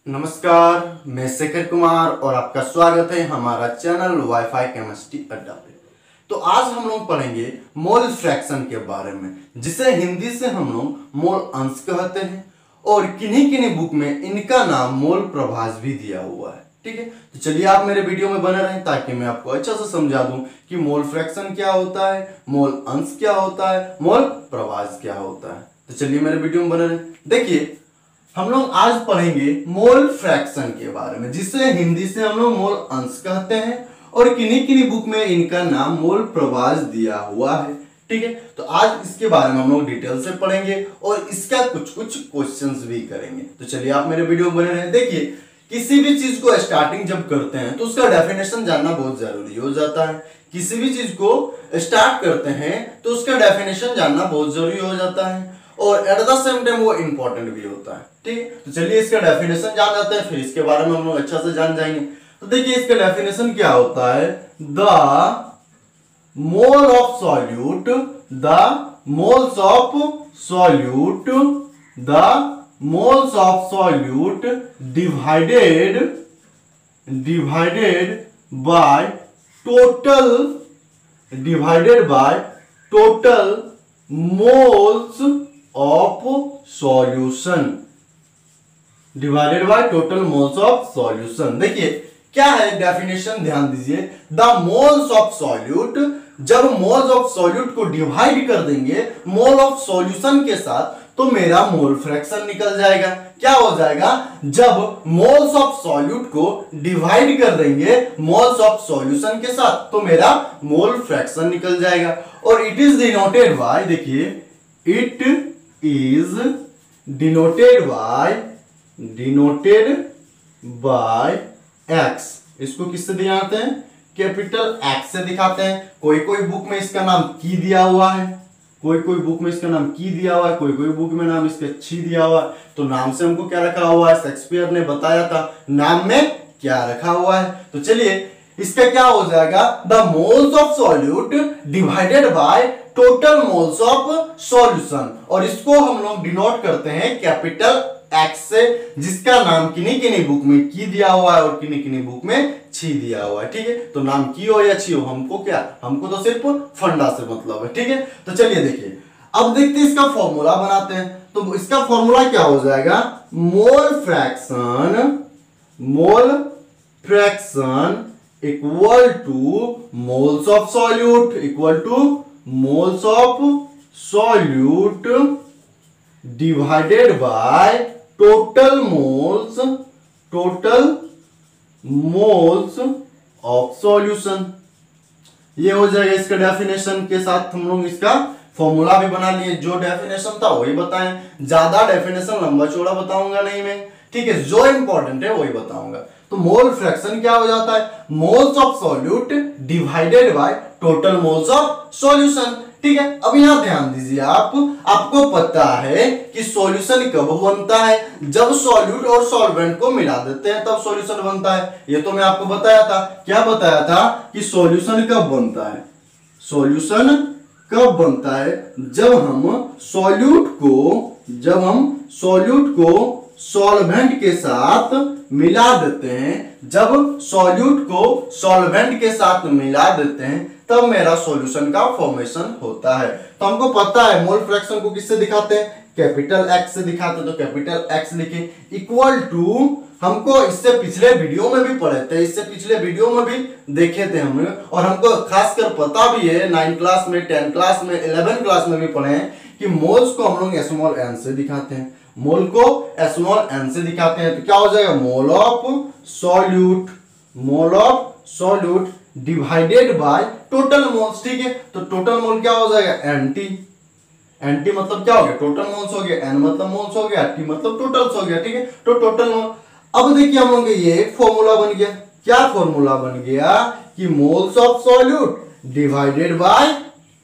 नमस्कार, मैं शेखर कुमार और आपका स्वागत है हमारा चैनल वाईफाई केमिस्ट्री अड्डा पे। तो आज हम लोग पढ़ेंगे मोल फ्रैक्शन के बारे में, जिसे हिंदी से हम लोग मोल अंश कहते हैं और किन्हीं किन्हीं बुक में इनका नाम मोल प्रभाज भी दिया हुआ है। ठीक है, तो चलिए आप मेरे वीडियो में बने रहें ताकि मैं आपको अच्छा से समझा दूं कि मोल फ्रैक्शन क्या होता है, मोल अंश क्या होता है, मोल प्रभाज क्या होता है। तो चलिए मेरे वीडियो में बने रहें। देखिए, हम लोग आज पढ़ेंगे मोल फ्रैक्शन के बारे में, जिसे हिंदी से हम लोग मोल अंश कहते हैं और किन्हीं किन्हीं बुक में इनका नाम मोल प्रभाज दिया हुआ है। ठीक है, तो आज इसके बारे में हम लोग डिटेल से पढ़ेंगे और इसका कुछ कुछ क्वेश्चंस भी करेंगे। तो चलिए आप मेरे वीडियो में बने रहें। देखिए, किसी भी चीज को स्टार्टिंग जब करते हैं तो उसका डेफिनेशन जानना बहुत जरूरी हो जाता है। किसी भी चीज को स्टार्ट करते हैं तो उसका डेफिनेशन जानना बहुत जरूरी हो जाता है और एट द सेम टाइम वो इंपॉर्टेंट भी होता है। ठीक है, तो चलिए इसका डेफिनेशन जान जाते हैं, फिर इसके बारे में हम लोग अच्छा से जान जाएंगे। तो देखिए इसका डेफिनेशन क्या होता है। The mole of solute, the moles of solute, the moles of solute divided by total moles of solution, divided by total moles of solution. देखिए क्या है डेफिनेशन, ध्यान दीजिए। द मोल्स ऑफ सॉल्यूट, जब मोल्स ऑफ सॉल्यूट को divide कर देंगे mole of solution के साथ तो मेरा मोल फ्रैक्शन निकल जाएगा। क्या हो जाएगा, जब मोल्स ऑफ सॉल्यूट को डिवाइड कर देंगे मोल्स ऑफ सॉल्यूशन के साथ तो मेरा मोल फ्रैक्शन निकल जाएगा। और इट इज डिनोटेड बाय, देखिए it is denoted by x. इसको किससे दिखाते हैं, कैपिटल एक्स से दिखाते हैं। कोई कोई बुक में इसका नाम की दिया हुआ है, कोई कोई बुक में इसका नाम की दिया हुआ है, कोई कोई बुक में नाम इसका छी दिया हुआ है। तो नाम से हमको क्या रखा हुआ है, शेक्सपियर ने बताया था नाम में क्या रखा हुआ है। तो चलिए इसका क्या हो जाएगा, the moles of solute divided by total moles of solution, और इसको हम लोग डिनोट करते हैं कैपिटल एक्स से, जिसका नाम किन्हीं किन्हीं बुक में की दिया हुआ है और किन्हीं किन्हीं बुक में छी दिया हुआ है। ठीक है, तो नाम की हो या छी हो, हमको क्या, हमको तो सिर्फ फंडा से मतलब है। ठीक है, तो चलिए देखिए, अब देखते हैं इसका फॉर्मूला बनाते हैं। तो इसका फॉर्मूला क्या हो जाएगा, mole fraction equal two moles of solute, equal two moles of solute divided by total moles of solution. ये हो जाएगा इसका डेफिनेशन के साथ हम लोग इसका फॉर्मूला भी बना लिए। जो डेफिनेशन था वही बताएं, ज्यादा डेफिनेशन लंबा चौड़ा बताऊंगा नहीं मैं। ठीक है, जो इंपॉर्टेंट है वही बताऊंगा। तो मोल फ्रैक्शन क्या हो जाता है, moles of solute divided by total moles of solution. ठीक है, अब यहां ध्यान दीजिए, आपको पता है कि सॉल्यूशन कब बनता है, जब सॉल्यूट और सॉल्वेंट को मिला देते हैं तब सॉल्यूशन बनता है। ये तो मैं आपको बताया था। क्या बताया था कि सॉल्यूशन कब बनता है, सॉल्यूशन कब बनता है, जब हम सॉल्यूट को सॉल्वेंट के साथ मिला देते हैं। जब सॉल्यूट को सॉल्वेंट के साथ मिला देते हैं तब मेरा सॉल्यूशन का फॉर्मेशन होता है। तो हमको पता है मोल फ्रैक्शन को किससे दिखाते हैं, कैपिटल एक्स से दिखाते हैं। तो कैपिटल एक्स लिखे इक्वल टू, हमको इससे पिछले वीडियो में भी पढ़े थे, इससे पिछले वीडियो में भी देखे थे हमने, और हमको खासकर पता भी है 9 क्लास में, 10 क्लास में, 11 क्लास में भी पढ़े हैं कि मोल्स को हम लोग स्मॉल एन से दिखाते हैं, मोल को स्मॉल एन से दिखाते हैं। तो क्या हो जाएगा, mole of solute divided by total moles. ठीक है, तो टोटल मोल क्या हो जाएगा, एनटी मतलब क्या हो गया, टोटल मोल्स हो गया, एन मतलब मोल्स हो गया, टी मतलब टोटल्स हो गया। ठीक है, तो टोटल मोल। अब देखिए हम लोग ये एक फॉर्मूला बन गया। क्या फॉर्मूला बन गया कि moles of solute divided by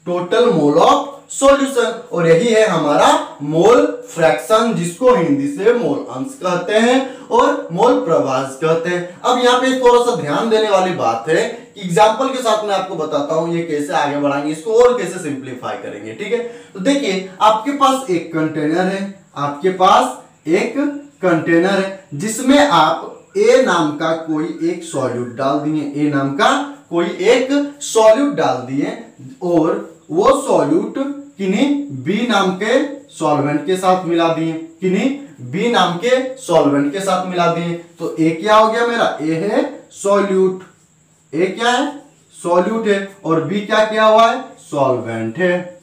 total mole of solution, और यही है हमारा मोल फ्रैक्शन, जिसको हिंदी से मोल अंश कहते हैं और मोल प्रभाज कहते हैं। अब यहाँ पे थोड़ा सा ध्यान देने वाली बात है, एग्जाम्पल के साथ मैं आपको बताता हूं ये कैसे आगे बढ़ाएंगे इसको और कैसे सिंप्लीफाई करेंगे। ठीक है, तो देखिए आपके पास एक कंटेनर है, आपके पास एक कंटेनर है जिसमें आप ए नाम का कोई एक सॉल्यूट डाल दिए, ए नाम का कोई एक सॉल्यूट डाल दिए और वो सॉल्यूट किन्हीं बी नाम के सॉल्वेंट के साथ मिला दिए, किन्हीं बी नाम के सॉल्वेंट के साथ मिला दिए। तो ए क्या हो गया मेरा, ए है सॉल्यूट, ए क्या है सॉल्यूट है और बी क्या किया हुआ है सॉल्वेंट है।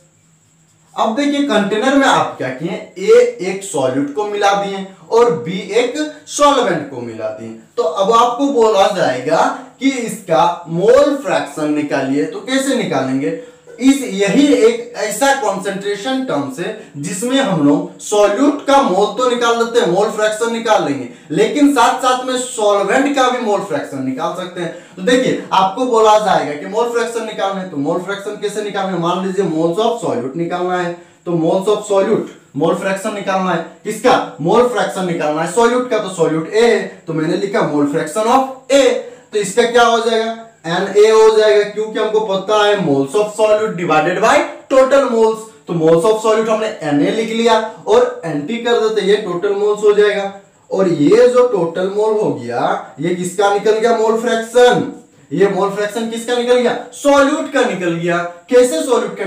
अब देखिए कंटेनर में आप क्या किए, ए एक सॉल्यूट को मिला दिए और बी एक सॉल्वेंट को मिला दिए। तो अब आपको बोला जाएगा कि इसका मोल फ्रैक्शन निकालिए। तो कैसे निकालेंगे, यही एक ऐसा कॉन्सेंट्रेशन टर्म्स है जिसमें हम लोग सॉल्यूट का मोल तो निकाल लेते हैं, मोल फ्रैक्शन निकाल लेंगे, लेकिन साथ साथ में सॉल्वेंट का भी मोल फ्रैक्शन निकाल सकते हैं। तो देखिए आपको बोला जाएगा कि मोल फ्रैक्शन निकालना है, तो मोल फ्रैक्शन कैसे निकालना है, मान लीजिए मोल्स ऑफ सॉल्यूट निकालना है, तो moles of solute mole fraction निकालना है, किसका मोल फ्रैक्शन निकालना है सॉल्यूट का, तो सॉल्यूट ए है तो मैंने लिखा मोल फ्रैक्शन ऑफ ए। तो इसका क्या हो जाएगा Na हो जाएगा, क्योंकि हमको पता है moles of solute divided by total moles. तो मोल्स ऑफ सॉल्यूट हमने Na लिख लिया और Nt कर देते, ये टोटल मोल्स हो जाएगा। और ये जो टोटल मोल हो गया ये किसका निकल गया मोल फ्रैक्शन, ये मोल फ्रैक्शन किसका निकल गया सॉल्यूट का निकल गया। कैसे सॉल्यूट का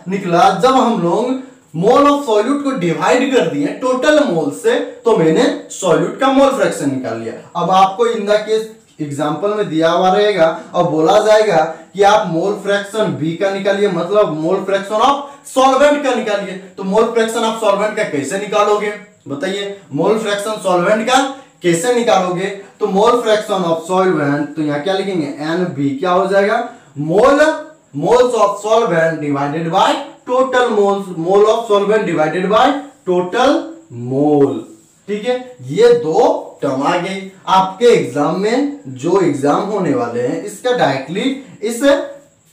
निकला जब हम लोग मोल ऑफ सॉल्यूट को डिवाइड कर दिए टोटल मोल से, तो मैंने सॉल्यूट का मोल फ्रैक्शन निकाल लिया। अब आपको इन द केस एग्जाम्पल में दिया हुआ रहेगा और बोला जाएगा कि आप मोल फ्रैक्शन बी का निकालिए, मतलब मोल फ्रैक्शन ऑफ सॉल्वेंट का निकालिए। तो मोल फ्रैक्शन ऑफ सॉल्वेंट का कैसे निकालोगे बताइए, मोल फ्रैक्शन सॉल्वेंट का कैसे निकालोगे। तो मोल फ्रैक्शन ऑफ सॉल्वेंट, तो यहाँ क्या लिखेंगे NB क्या हो जाएगा moles of solvent divided by total moles, mole of solvent divided by total मोल। ठीक है, ये दो टर्म आ गई। आपके एग्जाम में जो एग्जाम होने वाले हैं इसका डायरेक्टली इस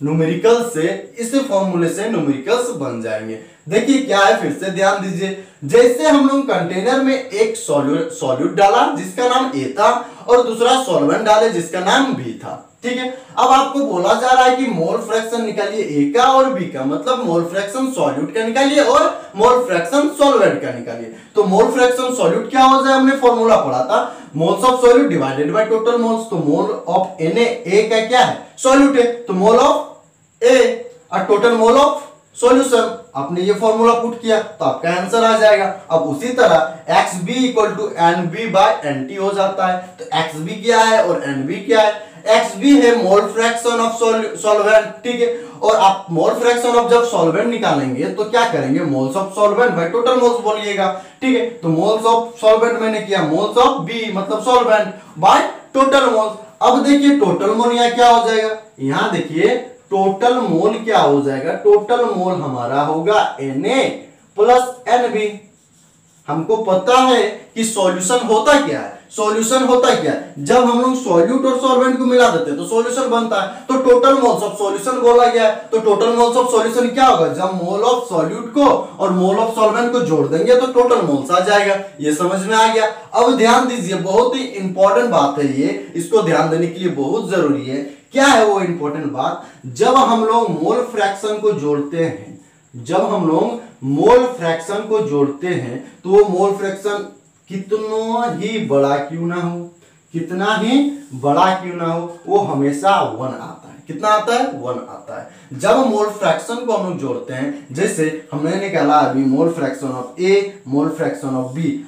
न्यूमेरिकल से, इस फॉर्मूले से न्यूमेरिकल्स बन जाएंगे। देखिए क्या है, फिर से ध्यान दीजिए। जैसे हम लोग कंटेनर में एक सॉल्यूट डाला जिसका नाम ए था और दूसरा सॉल्वेंट डाले जिसका नाम बी था, ठीक है। अब आपको बोला जा रहा है कि मोल फ्रैक्शन निकालिए ए का और बी का, मतलब मोल फ्रैक्शन सॉल्यूट का निकालिए और मोल फ्रैक्शन सॉल्वेंट का निकालिए। तो मोल फ्रैक्शन सॉल्यूट क्या हो जाए, हमने फॉर्मूला पढ़ा था moles of solute divided by total moles. तो मोल ऑफ Na ए का क्या है सॉल्यूट है, तो मोल ऑफ ए और टोटल मोल ऑफ सॉल्यूशन। आपने ये फॉर्मूला पुट किया तो आपका आंसर आ जाएगा। अब उसी तरह XB equal to NB by NT हो जाता है। तो XB क्या है और NB क्या है, XB है मोल फ्रैक्शन ऑफ सॉल्वेंट, ठीक है। और आप मोल फ्रैक्शन ऑफ जब सॉल्वेंट निकालेंगे तो क्या करेंगे, moles of solvent bye total moles बोलिएगा, ठीक है। तो मोल्स ऑफ सॉल्वेंट मैंने किया मोल्स ऑफ B मतलब सॉल्वेंट बाय टोटल मोल्स। अब देखिए टोटल मोल यहाँ क्या हो जाएगा, यहाँ देखिए टोटल मोल क्या हो जाएगा, टोटल मोल हमारा होगा Na प्लस NB। हमको पता है कि सॉल्यूशन होता क्या है, सॉल्यूशन होता क्या है, जब हम लोग सॉल्यूट और सॉल्वेंट को मिला देते हैं तो सॉल्यूशन बनता है। तो टोटल मोल्स ऑफ सॉल्यूशन बोला गया है, तो टोटल मोल्स ऑफ सॉल्यूशन क्या होगा, जब मोल ऑफ सॉल्यूट को और मोल ऑफ सॉल्वेंट को जोड़ देंगे तो टोटल मोल्स आ जाएगा। ये समझ में आ गया। अब ध्यान दीजिए, बहुत ही इंपॉर्टेंट बात है ये, इसको ध्यान देने के लिए बहुत जरूरी है। क्या है वो इंपॉर्टेंट बात, जब हम लोग मोल फ्रैक्शन को जोड़ते हैं, जब हम लोग मोल फ्रैक्शन को जोड़ते हैं तो वो मोल फ्रैक्शन कितना ही बड़ा क्यों ना हो, कितना ही बड़ा क्यों ना हो, वो हमेशा 1 आता है। कितना आता है 1 आता है। जब मोल फ्रैक्शन को हम लोग जोड़ते हैं, जैसे हमने निकाला अभी mole fraction of A, mole fraction of B,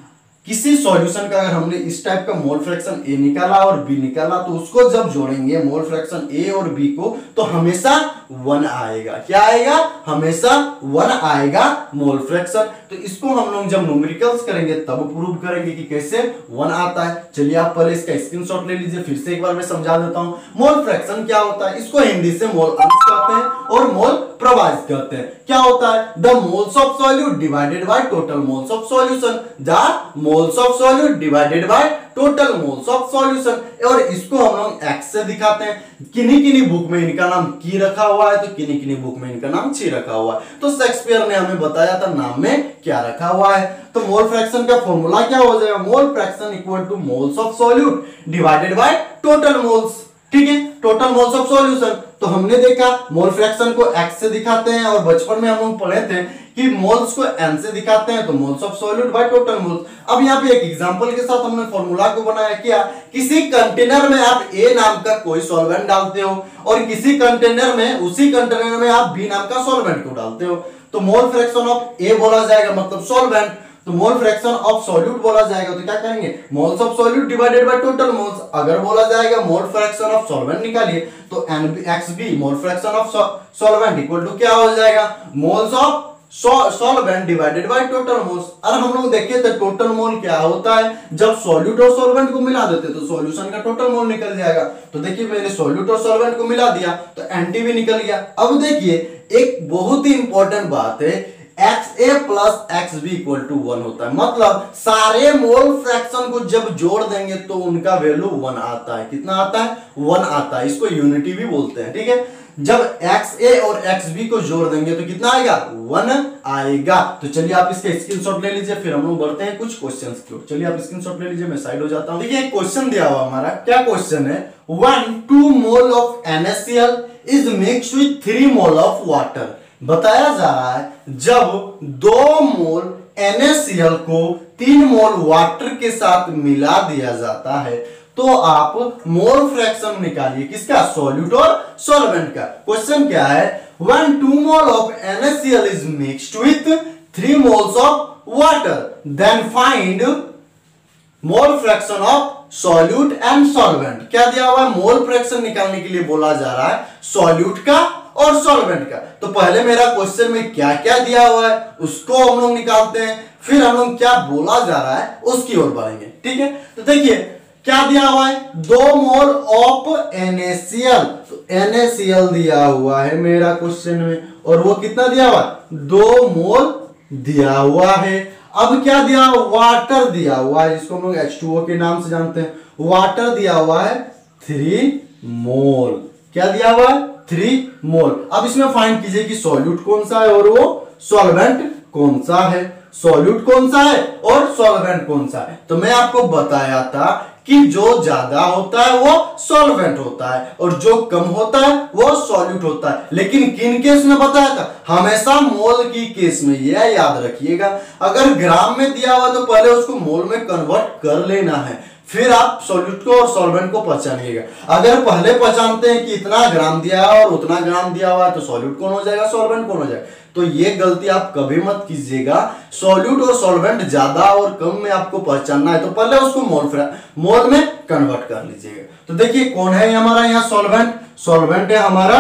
किसी सॉल्यूशन का अगर हमने इस टाइप का मोल फ्रैक्शन ए निकाला और बी निकाला तो उसको जब जोड़ेंगे मोल फ्रैक्शन ए और बी को तो हमेशा 1 आएगा। क्या आएगा, हमेशा 1 आएगा मोल फ्रैक्शन। तो इसको हम लोग जब न्यूमेरिकल्स करेंगे तब प्रूव करेंगे कि कैसे 1 आता है। चलिए आप पहले इसका स्क्रीनशॉट ले लीजिए, फिर से एक बार मैं समझा देता हूं। मोल फ्रैक्शन क्या होता है, इसको हिंदी से मोल अंश कहते हैं और मोल प्रवाहित कहते हैं। क्या होता है, the moles of solute divided by total moles of solution, the moles of solute divided by total moles of solution. और इसको हम लोग x से दिखाते हैं। किन्हीं किन्हीं बुक में इनका नाम की रखा हुआ है तो किन्हीं किन्हीं बुक में इनका नाम ची रखा हुआ है। तो शेक्सपियर ने हमें बताया था नाम में क्या रखा हुआ है। तो मोल फ्रैक्शन का फॉर्मूला क्या हो जाएगा, mole fraction equal two moles of solute divided by total moles, ठीक है, टोटल मोल्स ऑफ सॉल्यूशन। तो हमने देखा मोल फ्रैक्शन को x से दिखाते हैं और बचपन में हम लोग पढ़े थे कि मोल्स को n से दिखाते हैं तो moles of solute bye total moles. अब यहाँ पे एक एग्जांपल के साथ हमने फॉर्मूला को बनाया, क्या किसी कंटेनर में आप A नाम का कोई सॉल्वेंट डालते हो और किसी कंटेनर में, उसी कंटेनर में आप B नाम का सॉल्वेंट को डालते हो, तो मोल फ्रैक्शन ऑफ A बोला जाएगा मतलब सॉल्वेंट, तो मोल फ्रैक्शन ऑफ सॉल्यूट बोला जाएगा तो क्या करेंगे moles of solute divided by total moles. अगर बोला जाएगा मोल फ्रैक्शन ऑफ सॉल्वेंट निकालिए तो NXB mole fraction of solvent equal to क्या हो जाएगा moles of solvent divided by total moles. और हम लोग देखिए तो टोटल मोल क्या होता है, जब सॉल्यूट और सॉल्वेंट को मिला देते तो सॉल्यूशन का टोटल मोल निकल जाएगा। तो देखिए मैंने सॉल्यूट और सॉल्वेंट को मिला दिया तो NT भी निकल गया। अब देखिए एक बहुत ही इंपॉर्टेंट बात है, XA plus XB equal to 1 होता है, मतलब सारे मोल फ्रैक्शन को जब जोड़ देंगे तो उनका वैल्यू 1 आता है। कितना आता है 1 आता है, इसको यूनिटी भी बोलते हैं, ठीक है। जब XA और XB को जोड़ देंगे तो कितना आएगा 1 आएगा। तो चलिए आप इसके स्क्रीनशॉट ले लीजिए, फिर हम लोग बढ़ते हैं कुछ क्वेश्चंस की ओर। चलिए आप स्क्रीनशॉट ले लीजिए, मैं साइड हो जाता हूं। देखिए एक क्वेश्चन दिया हुआ हमारा, क्या क्वेश्चन है 1-2 mole of NaCl is mixed with 3 mole of water. बताया जा रहा है जब 2 मोल NaCl को 3 मोल वाटर के साथ मिला दिया जाता है तो आप मोल फ्रैक्शन निकालिए, किसका सॉल्यूट और सॉल्वेंट का। क्वेश्चन क्या है 1-2 mole of NaCl is mixed with 3 moles of water, then find mole fraction of solute and solvent. क्या दिया हुआ है मोल फ्रैक्शन निकालने के लिए बोला जा रहा है सॉल्यूट का और सॉल्वेंट का। तो पहले मेरा क्वेश्चन में क्या क्या दिया हुआ है उसको हम लोग निकालते हैं, फिर हम लोग क्या बोला जा रहा है उसकी ओर बढ़ेंगे, ठीक है। तो देखिए क्या दिया हुआ है 2 मोल ऑफ NaCl, तो NaCl दिया हुआ है मेरा क्वेश्चन में, और वो कितना दिया हुआ है 2 मोल दिया हुआ है। अब क्या दिया वाटर दिया हुआ है, जिसको हम लोग H2O के नाम से जानते हैं, वाटर दिया हुआ है 3 मोल। क्या दिया हुआ है 3 मोल। अब इसमें फाइंड कीजिए कि सॉल्यूट कौन सा है और वो सॉल्वेंट कौन सा है, सॉल्यूट कौन सा है और सॉल्वेंट कौन सा है। तो मैं आपको बताया था कि जो ज्यादा होता है वो सॉल्वेंट होता है और जो कम होता है वो सॉल्यूट होता है। लेकिन किन केस में बताया था, हमेशा मोल की केस में, यह याद रखिएगा। अगर ग्राम में दिया हुआ तो पहले उसको मोल में कन्वर्ट कर लेना है, फिर आप सॉल्यूट को और सॉल्वेंट को पहचानिएगा। अगर पहले पहचानते हैं कि इतना ग्राम दिया है और उतना ग्राम दिया हुआ है तो सॉल्यूट कौन हो जाएगा सॉल्वेंट कौन हो जाएगा। तो ये गलती आप कभी मत कीजिएगा। सॉल्यूट और सॉल्वेंट ज्यादा और कम में आपको पहचानना है तो पहले उसको मोल में कन्वर्ट कर लीजिएगा। तो देखिए कौन है हमारा यहाँ सॉल्वेंट, सॉल्वेंट है हमारा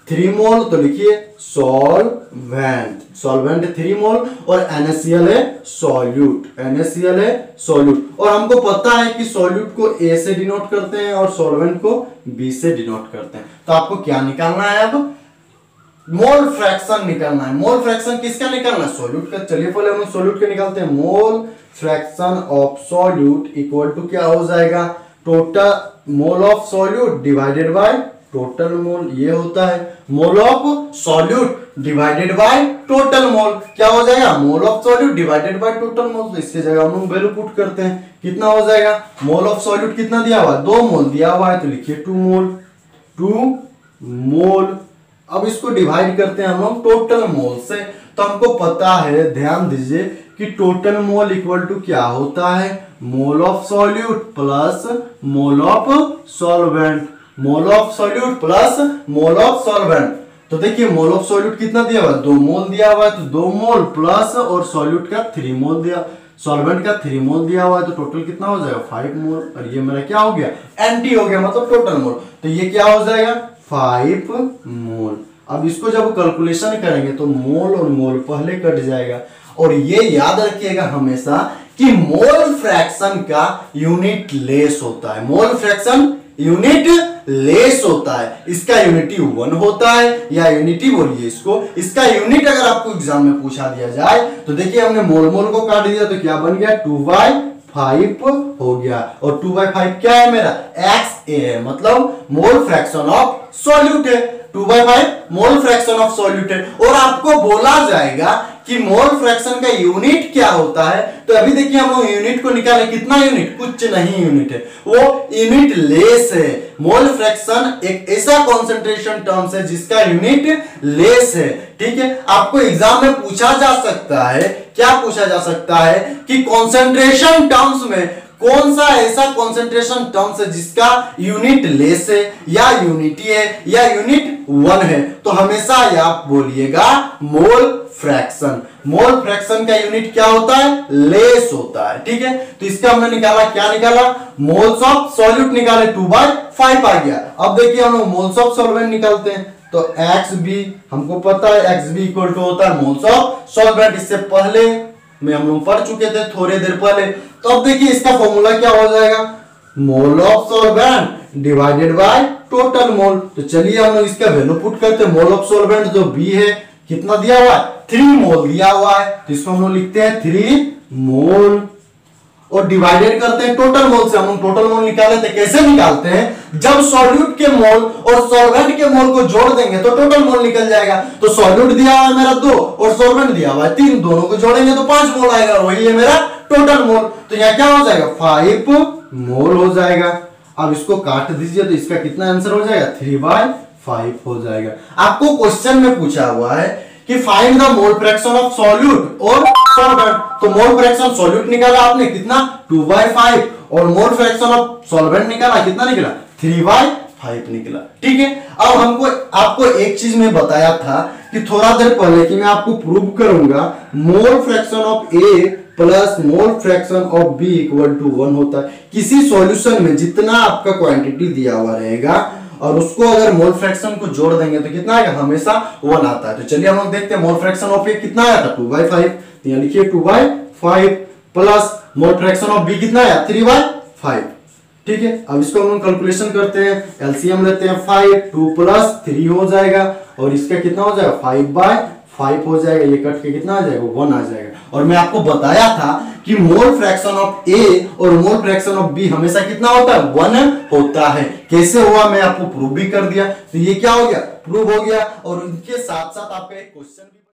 3 मोल, तो लिखिए सॉल्वेंट, सॉल्वेंट 3 मोल, और NaCl है सॉल्यूट, NaCl है सॉल्यूट। और हमको पता है कि सॉल्यूट को A से डिनोट करते हैं और सॉल्वेंट को B से डिनोट करते हैं। तो आपको क्या निकालना है अब मोल फ्रैक्शन निकालना है। मोल फ्रैक्शन किसका निकालना है सॉल्यूट का। चलिए पहले हम सॉल्यूट के निकालते हैं। Mole fraction of solute equal to क्या हो जाएगा total mole of solute divided by total mole, ये होता है mole of solute divided by total mole. क्या हो जाएगा mole of solute divided by total mole. तो इसके जगह हम लोग वैल्यू पुट करते हैं, कितना हो जाएगा मोल ऑफ सॉल्यूट कितना दिया हुआ है 2 मोल दिया हुआ है तो लिखिए 2 मोल, 2 मोल। अब इसको डिवाइड करते हैं हम लोग टोटल मोल से, तो हमको पता है, ध्यान दीजिए कि टोटल मोल इक्वल टू क्या होता है mole of solute plus mole of solvent, mole of solute plus mole of solvent. तो देखिए मोल ऑफ सॉल्यूट कितना दिया हुआ है 2 मोल दिया हुआ है, तो 2 मोल प्लस और सॉल्यूट का 3 मोल दिया, सॉल्वेंट का 3 मोल दिया हुआ है, तो टोटल कितना हो जाएगा 5 मोल। और ये मेरा क्या हो गया NT हो गया, मतलब टोटल मोल। तो ये क्या हो जाएगा 5 मोल। अब इसको जब कैलकुलेशन करेंगे तो मोल और मोल पहले कट जाएगा। और ये याद रखिएगा हमेशा कि मोल फ्रैक्शन का यूनिट लेस होता है, मोल फ्रैक्शन यूनिट लेस होता है, इसका यूनिटी 1 होता है या यूनिटी बोलिए इसको। इसका यूनिट अगर आपको एग्जाम में पूछा दिया जाए तो देखिए हमने मोल मोल को काट दिया तो क्या बन गया 2/5 हो गया। और 2/5 क्या है मेरा XA है, मतलब मोल फ्रैक्शन ऑफ सॉल्यूट है, 2/5 मोल फ्रैक्शन ऑफ सॉल्यूट है। और आपको बोला जाएगा कि मोल फ्रैक्शन का यूनिट क्या होता है, तो अभी देखिए हम लोग यूनिट को निकाले, कितना यूनिट, कुछ नहीं यूनिट है, वो यूनिट लेस है। मोल फ्रैक्शन एक ऐसा कॉन्सेंट्रेशन टर्म्स है जिसका यूनिट लेस है। ठीक है, आपको एग्जाम में पूछा जा सकता है, क्या पूछा जा सकता है कि कॉन्सेंट्रेशन टर्म्स में कौन सा ऐसा कॉन्सेंट्रेशन टर्म्स है जिसका यूनिट लेस है या यूनिटी है या यूनिट वन है, तो हमेशा आप बोलिएगा मोल फ्रैक्शन। मोल फ्रैक्शन का यूनिट क्या होता है, लेस होता है। ठीक है, तो इसका हमने निकाला, क्या निकाला, मोल्स ऑफ सॉल्यूट निकाले, 2/5 आ गया। अब देखिए हम लोग मोल्स ऑफ सॉल्वेंट निकालते हैं, तो XB हमको पता है XB इक्वल टू होता है मोल्स ऑफ सॉल्वेंट। इससे पहले में हम लोग पढ़ चुके थे थोड़े देर पहले। तो अब देखिए इसका फॉर्मूला क्या हो जाएगा, mole of solvent divided by total mole. तो चलिए हम लोग इसका वैल्यू पुट करते हैं। मोल ऑफ सॉल्वेंट जो B है कितना दिया हुआ है, 3 मोल दिया हुआ है, तो इसको हम लोग लिखते हैं 3 मोल और डिवाइडेड करते हैं टोटल मोल से। हम टोटल मोल निकाले थे, कैसे निकालते हैं, जब सॉल्यूट के मोल और सॉल्वेंट के मोल को जोड़ देंगे तो टोटल मोल निकल जाएगा। तो सॉल्यूट दिया हुआ है मेरा 2 और सॉल्वेंट दिया हुआ है 3, दोनों को जोड़ेंगे तो 5 मोल आएगा, वही है मेरा टोटल मोल। तो यहाँ क्या हो जाएगा, 5 मोल हो जाएगा। अब इसको काट दीजिए तो इसका कितना आंसर हो जाएगा, 3/5 हो जाएगा। आपको क्वेश्चन में पूछा हुआ है कि find the mole fraction of solute और सॉल्वेंट, तो मोल फ्रैक्शन सॉल्यूट निकाला आपने कितना, 2/5, और मोल फ्रैक्शन ऑफ सॉल्वेंट निकाला कितना निकला, 3/5 निकला। ठीक है, अब हमको आपको एक चीज में बताया था कि थोड़ा देर पहले कि मैं आपको प्रूव करूंगा mole fraction of A plus mole fraction of B equal to 1 होता है। किसी सॉल्यूशन में जितना आपका क्वांटिटी दिया हुआ रहेगा और उसको अगर मोल फ्रैक्शन को जोड़ देंगे तो कितना आएगा, हमेशा 1 आता है। तो चलिए हम लोग देखते हैं मोल फ्रैक्शन ऑफ A कितना आया था, 2/5, तो यहाँ लिखिए 2/5 plus mole fraction of B कितना आया, 3/5। ठीक है, अब इसको हम लोग कैलकुलेशन करते हैं, एलसीएम लेते हैं, 5 2 प्लस 3 हो जाएगा और इसका कितना हो जाएगा, 5/5 हो जाएगा। ये कट के कितना आ जाएगा, 1 आ जाएगा। और मैं आपको बताया था कि मोल फ्रैक्शन ऑफ A और मोल फ्रैक्शन ऑफ B हमेशा कितना होता है, 1 होता है। कैसे हुआ मैं आपको प्रूव भी कर दिया। तो ये क्या हो गया, प्रूव हो गया। और इनके साथ साथ आपका एक क्वेश्चन